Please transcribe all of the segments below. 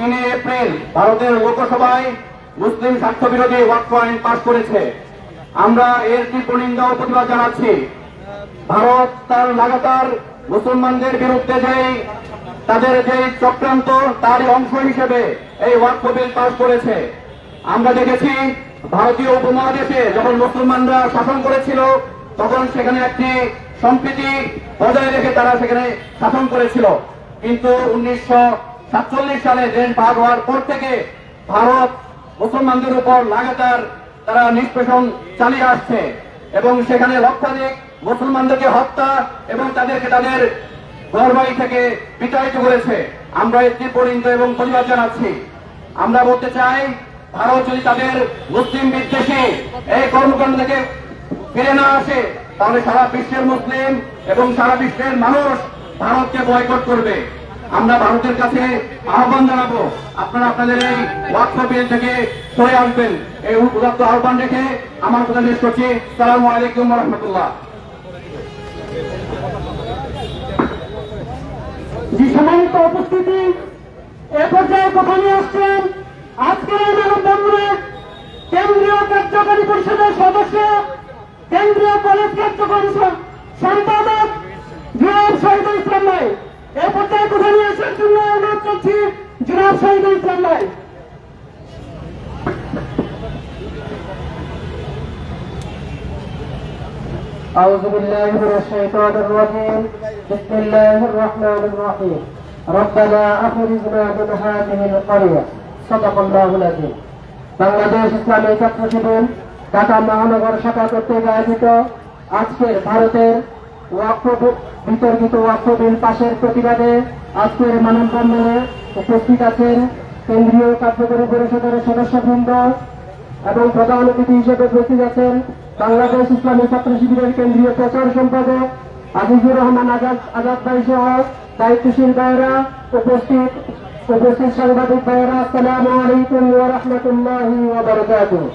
3 April ভারতের লোকসভায় মুসলিম স্বার্থ বিরোধী ওয়াকফ আইন পাস করেছে। আমরা এর তীব্র নিন্দা ও প্রতিবাদ জানাচ্ছি। ভারত তার লাগাতার মুসলমানদের বিরুদ্ধে তাদের যে চক্রান্ত তারই অংশ হিসেবে এই ওয়াকফ বিল পাস করেছে। আমরা দেখেছি ভারতীয় উপমহাদেশে যখন মুসলমানরা শাসন করেছিল তখন সেখানে একটি সম্প্রীতি বজায় রেখে তারা সেখানে শাসন করেছিল, কিন্তু 1947 সালে দেশ ভাগ হওয়ার পর থেকে ভারত মুসলমানদের উপর লাগাতার তারা নিষ্পেষণ চালিয়ে আসছে এবং সেখানে লক্ষাধিক মুসলমানদেরকে হত্যা এবং তাদেরকে তাদের ঘরবাড়ি থেকে বিতাড়িত করেছে। আমরা এর তীব্র নিন্দা এবং প্রতিবাদ জানাচ্ছি। আমরা বলতে চাই, ভারত যদি তাদের মুসলিম বিদ্বেষী এই কর্মকাণ্ড থেকে ফিরে না আসে তাহলে সারা বিশ্বের মুসলিম এবং সারা বিশ্বের মানুষ ভারতকে বয়কট করবে। আমরা ভারতের কাছে আহ্বান জানাবো, আপনারা আপনাদের এই ওয়াকফ বিল থেকে সরে আসবেন। এই উদাত্ত আহ্বান রেখে আমার কথা শেষ করছি। আসসালামু আলাইকুম ওয়া রাহমাতুল্লাহ। সম্মানিত উপস্থিতি, এ পর্যায়ে কথা নিয়ে আসছেন আজকের এই মানববন্ধনে কেন্দ্রীয় কার্যকরী পরিষদের সদস্য, কেন্দ্রীয় কলেজ কার্যকরী সম্পাদক জনাব শহীদুল ইসলাম ভাই। এ পর্যায়ে কথা নিয়ে আসার জন্য অনুরোধ করছি জনাব শহীদুল ইসলাম ভাই। أعوذ بالله من الشيطان الرجيم بسم الله الرحمن الرحيم ربنا أخرجنا من هذه القرية صدق الله العظيم। বাংলাদেশ ইসলামী ছাত্র শিবির ঢাকা মহানগর শাখা কর্তৃক আয়োজিত আজকের ভারতের বিতর্কিত ওয়াকফ বিল পাশের প্রতিবাদে আজকের মানববন্ধনে উপস্থিত আছেন কেন্দ্রীয় কার্যকরী পরিষদের সদস্যবৃন্দ এবং প্রধান অতিথি হিসেবে উপস্থিত আছেন বাংলাদেশ ইসলামী ছাত্র শিবিরের কেন্দ্রীয় প্রচার সম্পাদক আজিজুর রহমান আজাদ ভাই সহ দায়িত্বশীল ভাইয়েরা, উপস্থিত সাংবাদিক ভাইয়েরা, আসসালামু আলাইকুম ওয়া রাহমাতুল্লাহি ওয়া বারাকাতুহু।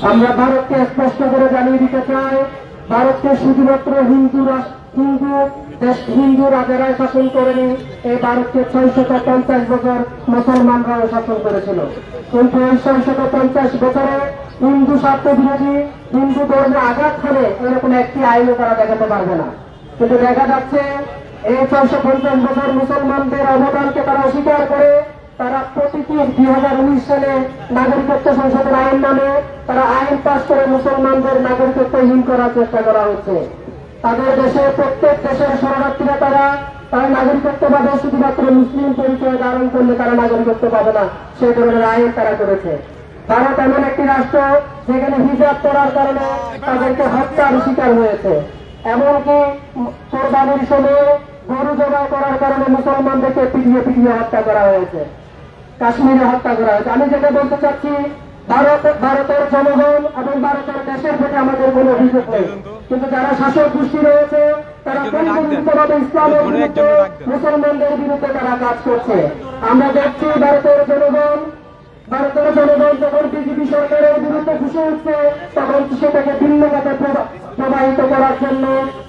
আমরা ভারতকে স্পষ্ট করে জানিয়ে দিতে চাই, ভারতকে শুধুমাত্র হিন্দু রাজারাই শাসন করেনি, এই ভারতকে 650 বছর মুসলমানরাও শাসন করেছিল। কিন্তু এই 650 বছরে হিন্দু স্বার্থ বিরোধী, হিন্দু ধর্মে আঘাত করে এরকম একটি আইনও তারা দেখাতে পারবে না। কিন্তু দেখা যাচ্ছে এই 650 বছর মুসলমানদের অবদানকে তারা অস্বীকার করে তারা প্রতিটি 2019 সালে নাগরিকত্ব সংশোধন আইন নামে তারা আইন পাস করে মুসলমানদের নাগরিকত্বহীন করার চেষ্টা করা হচ্ছে। তাদের দেশে প্রত্যেক দেশের শরণার্থীরা তারা নাগরিকত্ব পাবে, শুধুমাত্র মুসলিম পরিচয় ধারণ করলে তারা নাগরিকত্ব পাবে না, সেই ধরনের আইন তারা করেছে। ভারত এমন একটি রাষ্ট্র যেখানে হিজাব করার কারণে তাদেরকে হত্যার শিকার হয়েছে। এমনকি কোরবানির সময় গরু জবাই করার কারণে মুসলমানদেরকে পিটিয়ে হত্যা করা হয়েছে, কাশ্মীরে হত্যা করা হয়েছে। আমি যেটা বলতে চাচ্ছি, ভারতের জনগণ এবং ভারতের দেশের প্রতি আমাদের কোনো অভিযোগ নেই, কিন্তু যারা শাসক গোষ্ঠী রয়েছে তারা পরিকল্পিতভাবে ইসলামের বিরুদ্ধে, মুসলমানদের বিরুদ্ধে তারা কাজ করছে। আমরা দেখছি ভারতের জনগণ যখন বিজেপি সরকারের বিরুদ্ধে ঘুষে উঠছে তখন সেটাকে ভিন্ন পথে প্রবাহিত করার জন্য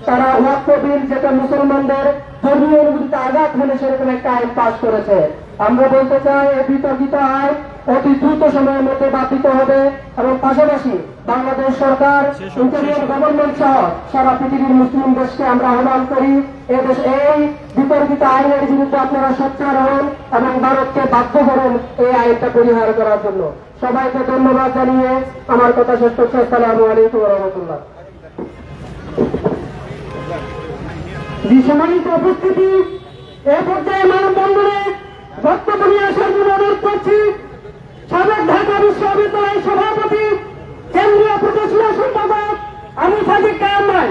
তারা ওয়াকফ বিল, যেটা মুসলমানদের ধর্মীয় অনুভূতিতে আঘাত হলে সেরকম একটা আইন পাস করেছে। আমরা বলতে চাই এই বিতর্কিত আইন অতি দ্রুত সময়ের মধ্যে বাতিল হবে এবং পাশাপাশি বাংলাদেশ সরকার, ইন্টারিয়ার গভর্নমেন্ট সহ সারা পৃথিবীর মুসলিম দেশকে আমরা আহ্বান করি এই বিতর্কিত আইনের বিরুদ্ধে আপনারা সোচ্চার হন এবং ভারতকে বাধ্য করুন এই আইনটা পরিহার করার জন্য। সবাইকে ধন্যবাদ জানিয়ে আমার কথা শেষ করছি। আসসালামু আলাইকুম ওয়া রাহমাতুল্লাহ। সম্মানিত উপস্থিতি, এ পর্যায়ে মানববন্ধনে বক্তব্য নিয়ে আসার জন্য অনুরোধ করছি সাবেক ঢাকা বিশ্ববিদ্যালয়ের সভাপতি, কেন্দ্রীয় প্রতিষ্ঠা সম্পাদক আমি সাদিক কায়েম ভাই।